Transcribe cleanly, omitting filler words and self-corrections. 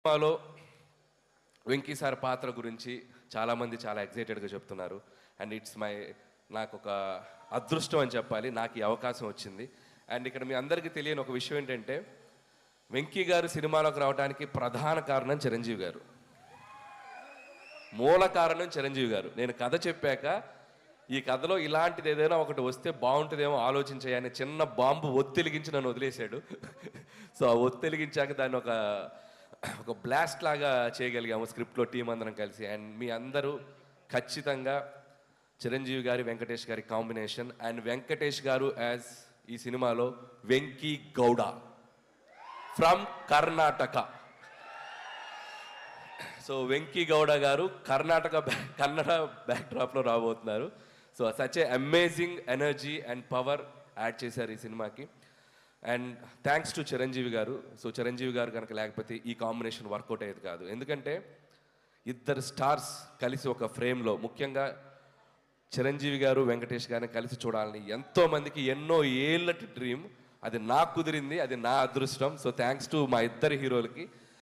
సినిమాలో వెంకీ సార్ పాత్ర గురించి చాలామంది చాలా ఎక్సైటెడ్గా చెప్తున్నారు. అండ్ ఇట్స్ నాకు ఒక అదృష్టం అని చెప్పాలి, నాకు ఈ అవకాశం వచ్చింది. అండ్ ఇక్కడ మీ అందరికీ తెలియని ఒక విషయం ఏంటంటే, వెంకీ గారు సినిమాలోకి రావడానికి ప్రధాన కారణం చిరంజీవి గారు, మూల కారణం చిరంజీవి గారు. నేను కథ చెప్పాక ఈ కథలో ఇలాంటిది ఏదైనా ఒకటి వస్తే బాగుంటుందేమో ఆలోచించాయని చిన్న బాంబు ఒత్తెలిగించి నన్ను వదిలేశాడు. సో ఆ ఒత్తెలిగించాక దాన్ని ఒక బ్లాస్ట్ లాగా చేయగలిగాము స్క్రిప్ట్లో టీం అందరం కలిసి. అండ్ మీ అందరూ ఖచ్చితంగా చిరంజీవి గారి వెంకటేష్ గారి కాంబినేషన్, అండ్ వెంకటేష్ గారు యాజ్ ఈ సినిమాలో వెంకీ గౌడ ఫ్రమ్ కర్ణాటక. సో వెంకీ గౌడ గారు కన్నడ బ్యాక్డ్రాప్లో రాబోతున్నారు. So such a amazing energy and power add చేశారు ఈ సినిమాకి. అండ్ థ్యాంక్స్ టు చిరంజీవి గారు. సో చిరంజీవి గారు కనుక లేకపోతే ఈ కాంబినేషన్ వర్కౌట్ అయ్యేది కాదు. ఎందుకంటే ఇద్దరు స్టార్స్ కలిసి ఒక ఫ్రేమ్లో, ముఖ్యంగా చిరంజీవి గారు వెంకటేష్ గారిని కలిసి చూడాలని ఎంతోమందికి ఎన్నో ఏళ్ళటి డ్రీమ్. అది నాకు కుదిరింది, అది నా అదృష్టం. సో థ్యాంక్స్ టు మా ఇద్దరు హీరోలకి.